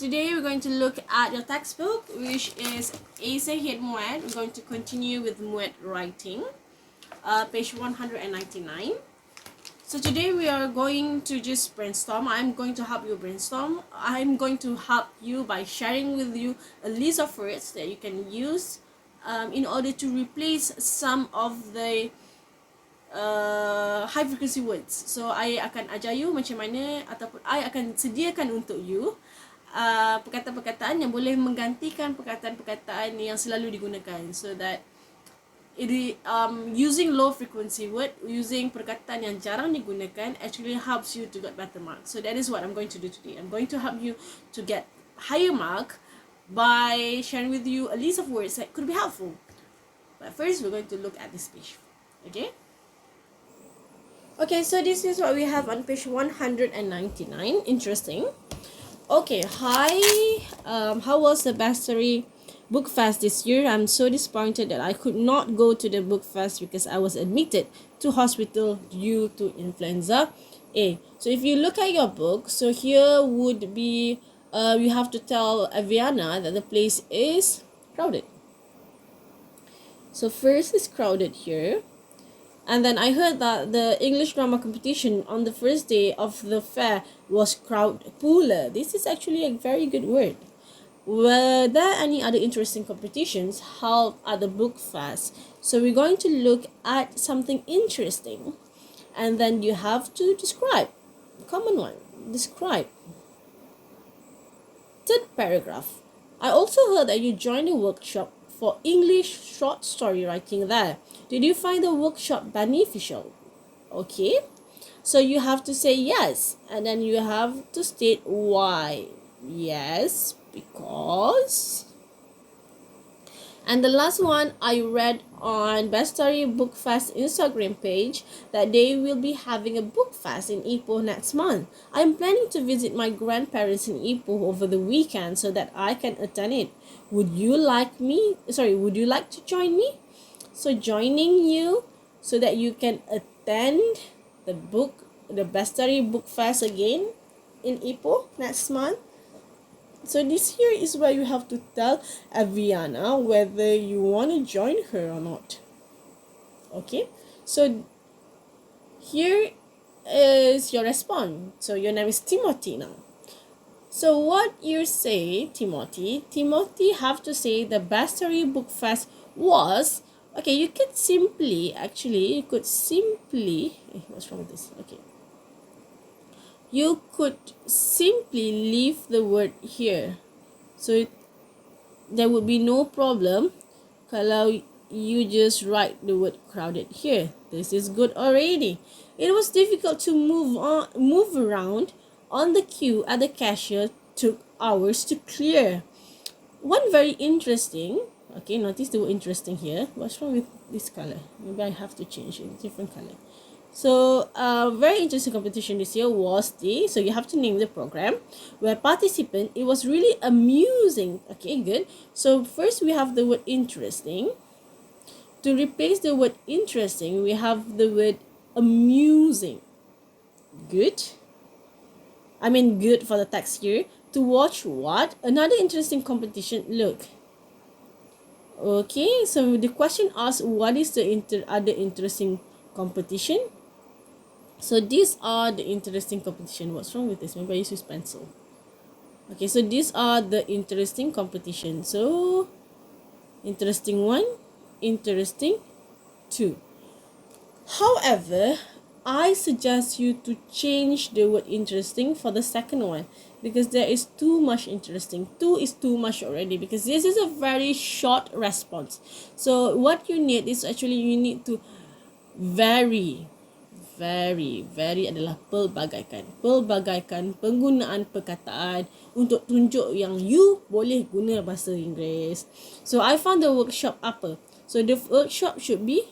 today we're going to look at your textbook, which is Essay Hit MUET. We're going to continue with MUET writing, page 199. So today we are going to just brainstorm. I'm going to help you brainstorm. I'm going to help you by sharing with you a list of words that you can use in order to replace some of the high frequency words. So I akan ajar you macam mana, ataupun I akan sediakan untuk you perkataan-perkataan yang boleh menggantikan perkataan-perkataan yang selalu digunakan, so that using low frequency word, using perkataan yang jarang digunakan actually helps you to get better marks. So that is what I'm going to do today. I'm going to help you to get higher mark by sharing with you a list of words that could be helpful. But first we're going to look at this page. Okay, so this is what we have on page 199. Interesting. Okay, hi. How was the Bastary Book Fest this year? I'm so disappointed that I could not go to the book fest because I was admitted to hospital due to influenza A. So if you look at your book, so here would be, you have to tell Aviana that the place is crowded. So first is crowded here. And then I heard that the English grammar competition on the first day of the fair was crowdpuller. This is actually a very good word. Were there any other interesting competitions held at the book fest? So we're going to look at something interesting. And then you have to describe. Common one. Describe. Third paragraph. I also heard that you joined a workshop for English short story writing there. Did you find the workshop beneficial? Okay. So you have to say yes. And then you have to state why. Yes, because. And the last one, I read on Bastary Book Fest Instagram page that they will be having a book fest in Ipoh next month. I'm planning to visit my grandparents in Ipoh over the weekend so that I can attend it. Would you like to join me? So joining you so that you can attend the Bastary Book Fest again in Ipoh next month. So this here is where you have to tell Aviana whether you want to join her or not. Okay, so here is your response. So your name is Timothy now. So what you say, Timothy have to say the Bastary Book Fest was, okay, you could simply, what's wrong with this? Okay. You could simply leave the word here. So there would be no problem kalau you just write the word crowded here. This is good already. It was difficult to move around on the queue at the cashier, took hours to clear. One very interesting, okay, notice the word interesting here. What's wrong with this color? Maybe I have to change it, different color. So very interesting competition this year was so you have to name the program, where participant, it was really amusing. Okay, good. So first we have the word interesting. To replace the word interesting, we have the word amusing. Good. I mean good for the text here. To watch what? Another interesting competition. Look. Okay, so the question asks, what is the other interesting competition? So these are the interesting competition. What's wrong with this? Maybe I use pencil. Okay, so these are the interesting competition. So interesting 1, interesting 2. However, I suggest you to change the word interesting for the second one, because there is too much interesting. 2 is too much already, because this is a very short response. So what you need is actually you need to very adalah pelbagaikan penggunaan perkataan untuk tunjuk yang you boleh guna bahasa Inggeris. So I found the workshop apa. So the workshop should be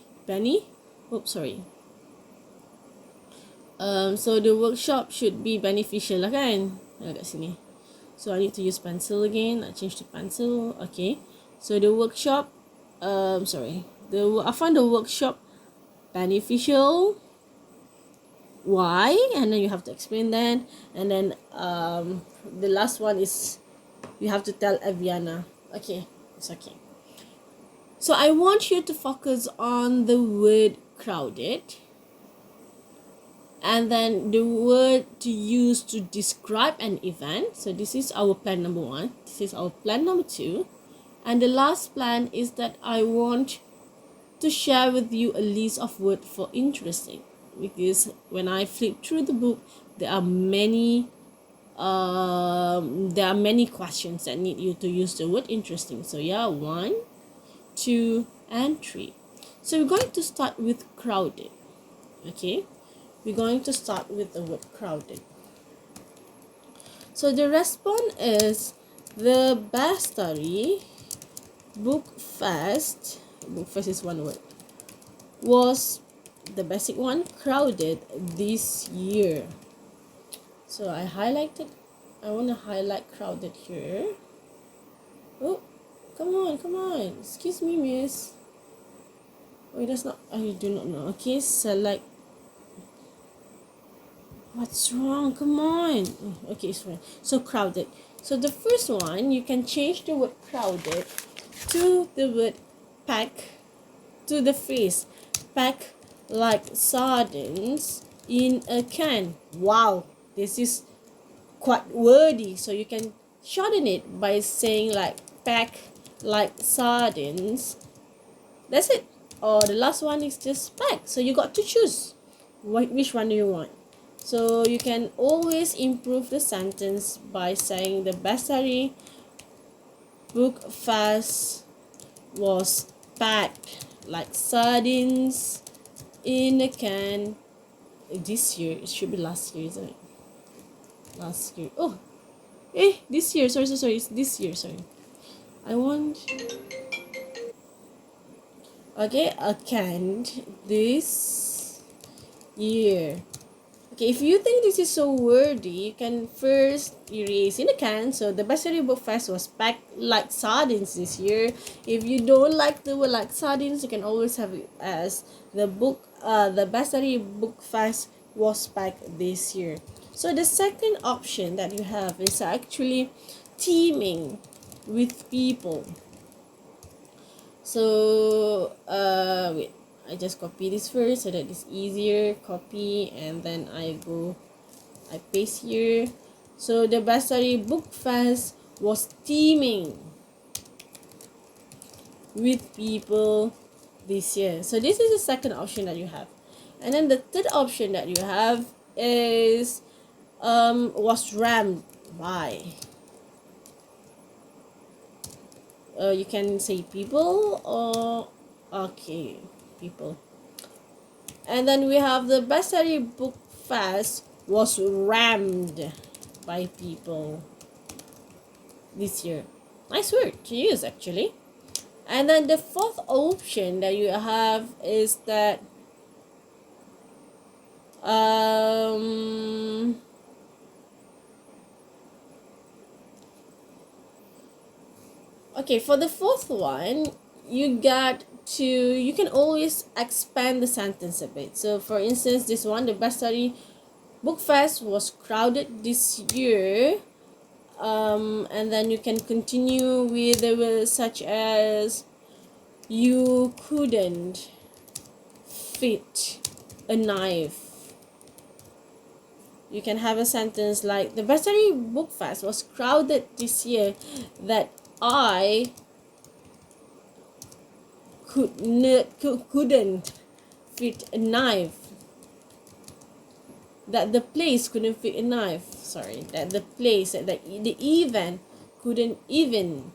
so the workshop should be beneficial lah kan, kat sini. So I need to use pencil again. I change to pencil. Okay, so the workshop I found the workshop beneficial. Why? And then you have to explain that. And then the last one is You have to tell Aviana. Okay, it's okay. So I want you to focus on the word crowded, and then the word to use to describe an event. So this is our plan number 1. This is our plan number 2. And the last plan is that I want to share with you a list of words for interesting, because when I flip through the book, there are many questions that need you to use the word interesting. So yeah, 1, 2, and 3. So we're going to start with crowded. Okay, we're going to start with the word crowded. So the response is the Bastari book fest is one word, was the basic one, crowded this year. So I want to highlight crowded here. Oh, come on, excuse me, miss. Oh, that's not, I do not know. Okay, select. What's wrong? Come on. Okay, it's fine. So crowded. So the first one, you can change the word crowded to the word pack, to the phrase pack like sardines in a can. Wow, this is quite wordy. So you can shorten it by saying like pack like sardines. That's it. Or the last one is just pack. So you got to choose which one do you want. So you can always improve the sentence by saying the Bastari book fest was packed like sardines in a can this year. It should be last year, isn't it? Last year. Oh, this year. Sorry. It's this year. Sorry. I want. Okay, a can this year. Okay, if you think this is so wordy, you can first erase in a can. So the Bastari Book Fest was packed like sardines this year. If you don't like the word like sardines, you can always have it as the Bastari Book Fest was packed this year. So the second option that you have is actually teaming with people. So wait, I just copy this first so that it's easier. Copy, and then I paste here. So the Bastari Book Fest was teaming with people this year. So this is the second option that you have. And then the third option that you have is was rammed by. You can say people, or okay, people. And then we have the Bastari Book Fest was rammed by people this year. Nice word to use, actually. And then the fourth option that you have is that okay, for the fourth one, you can always expand the sentence a bit. So for instance, this one, the Bastari Book Fest was crowded this year. And then you can continue with the words such as you couldn't fit a knife. You can have a sentence like the Bastari Book Fest was crowded this year that I couldn't fit a knife. That the place couldn't fit a knife. Sorry, that the event couldn't even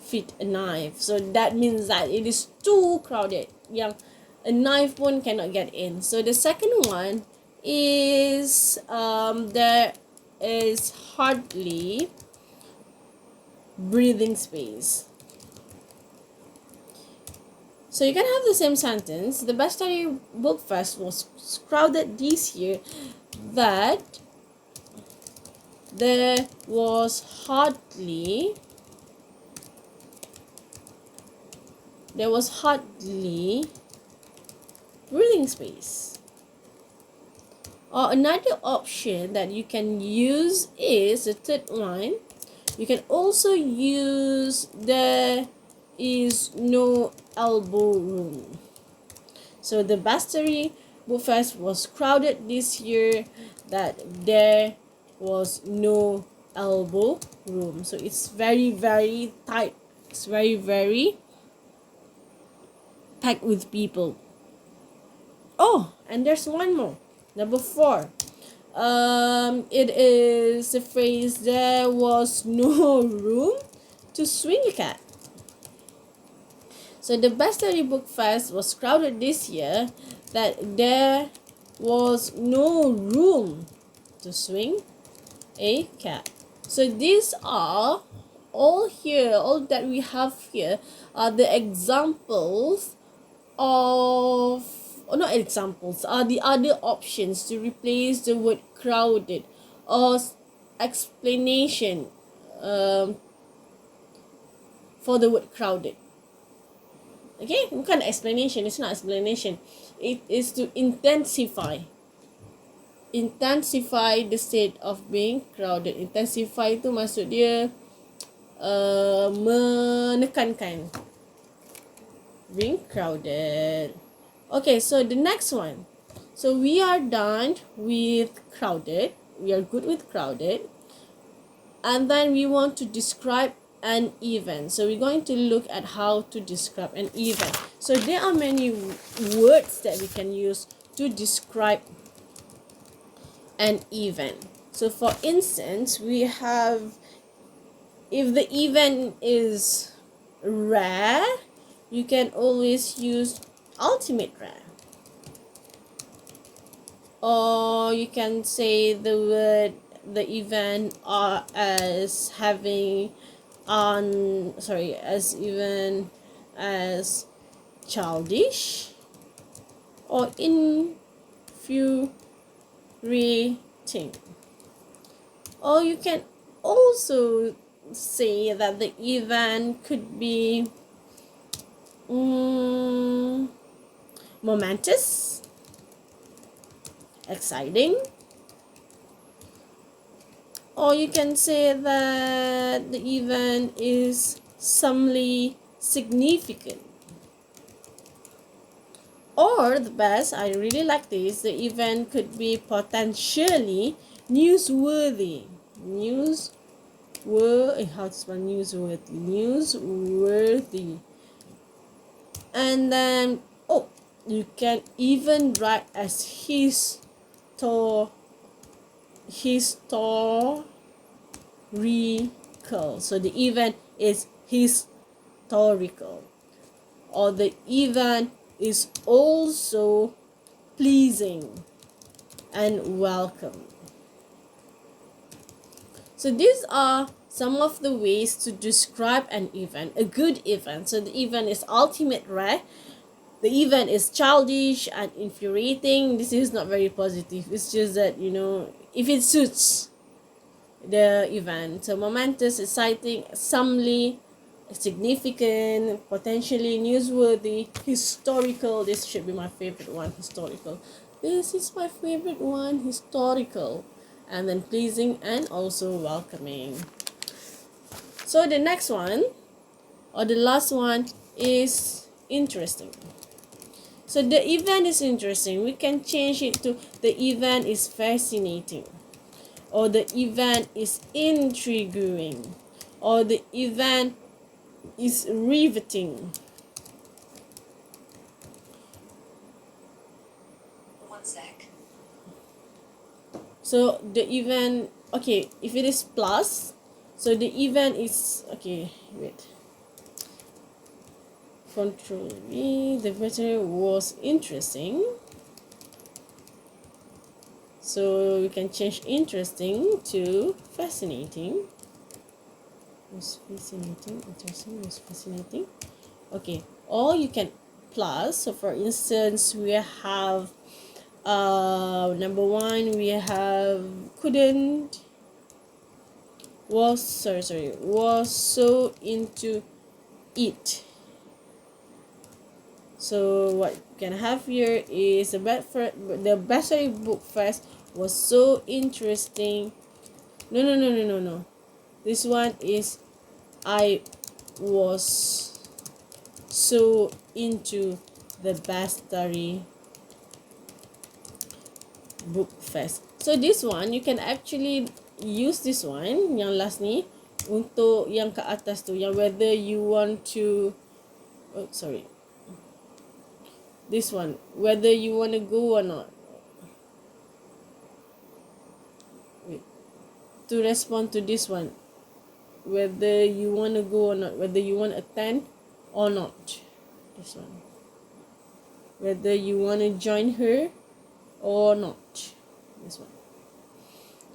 fit a knife. So that means that it is too crowded. Yeah, a knife one cannot get in. So the second one is there is hardly breathing space. So you can have the same sentence. The Bastari Book Fest was crowded this year that there was hardly breathing space. Or another option that you can use is the third one. You can also use there is no elbow room. So the Bastary Book Fest was crowded this year that there was no elbow room. So it's very, very tight. It's very, very packed with people. Oh, and there's one more. Number 4. It is the phrase there was no room to swing a cat. So the Bastary Book Fest was crowded this year that there was no room to swing a cat. So these are all here, all that we have here are the examples of, or not examples, are the other options to replace the word crowded, or explanation for the word crowded. Okay, bukan explanation, it's not explanation. It is to intensify the state of being crowded. Intensify tu maksud dia menekankan being crowded. Okay, so the next one. So we are done with crowded. We are good with crowded. And then we want to describe an event. So we're going to look at how to describe an event. So there are many words that we can use to describe an event. So for instance, we have, if the event is rare, you can always use ultimate rare. Or you can say the word, the event as having as even as childish or infuriating. Or you can also say that the event could be momentous, exciting. Or you can say that the event is somely significant. Or the best, I really like this, the event could be potentially newsworthy. How to spell newsworthy? Newsworthy. And then, you can even write as historical. So the event is historical. Or the event is also pleasing and welcome. So these are some of the ways to describe an event, a good event. So the event is ultimate rare. The event is childish and infuriating. This is not very positive. It's just that, if it suits the event. So momentous, exciting, somely significant, potentially newsworthy, historical. This should be my favorite one, historical. This is my favorite one, historical. And then pleasing and also welcoming. So the next one, or the last one, is interesting. So the event is interesting. We can change it to the event is fascinating, or the event is intriguing, or the event is riveting. One sec. So the event, okay, if it is plus, so the event is, okay, wait. Control V, the veterinary was interesting. So we can change interesting to fascinating. Was fascinating, interesting, was fascinating. Okay, or you can plus. So for instance, we have number 1, we have couldn't, was so into it. So what you can have here is the Bastary Book Fest was so interesting. No. This one is I was so into the Bastari Book Fest. So this one, you can actually use this one, yang last ni, untuk yang ke atas tu, yang whether you want to, this one, whether you want to go or not. To respond to this one, whether you want to go or not, whether you want to attend or not. This one, whether you want to join her or not. This one.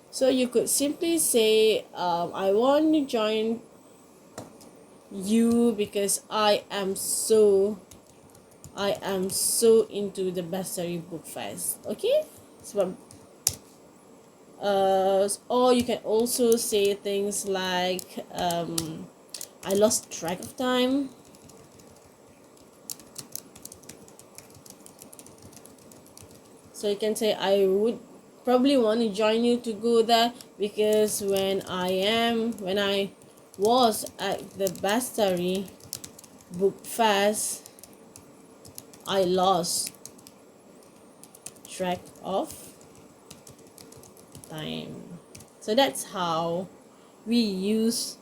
So you could simply say, I want to join you because I am so into the Bastari Book Fest. Okay? So, or you can also say things like, I lost track of time. So you can say, I would probably want to join you to go there because when I was at the Bastari Book Fest, I lost track of time. So that's how we use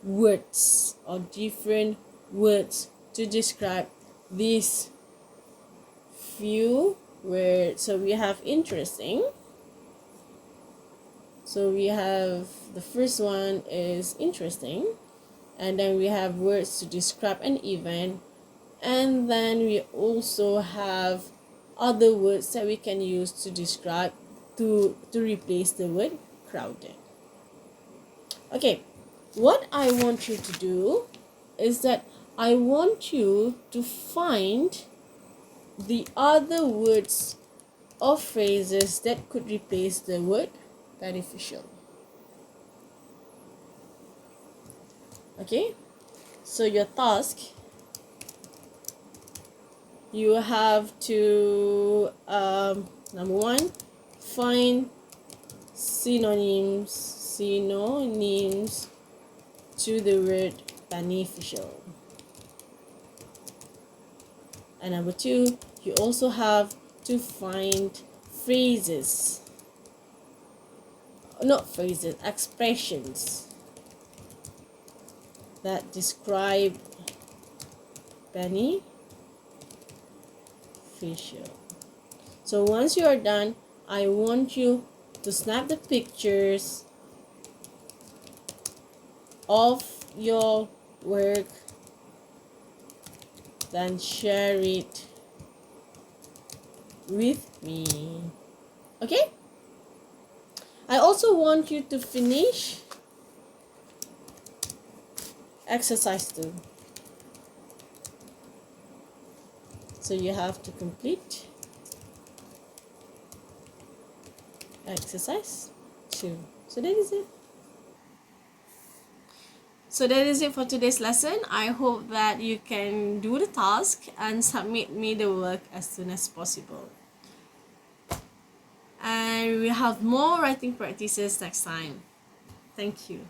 words or different words to describe these few words. So we have interesting. So we have the first one is interesting, and then we have words to describe an event, and then we also have other words that we can use to describe to replace the word crowded. Okay, what I want you to do is that I want you to find the other words or phrases that could replace the word beneficial. Okay, so your task, you have to number one, find synonyms to the word beneficial. And number two, you also have to find expressions that describe beneficial. So once you are done, I want you to snap the pictures of your work, then share it with me. Okay? I also want you to finish exercise 2. So you have to complete exercise 2. So that is it. So that is it for today's lesson. I hope that you can do the task and submit me the work as soon as possible. And we have more writing practices next time. Thank you.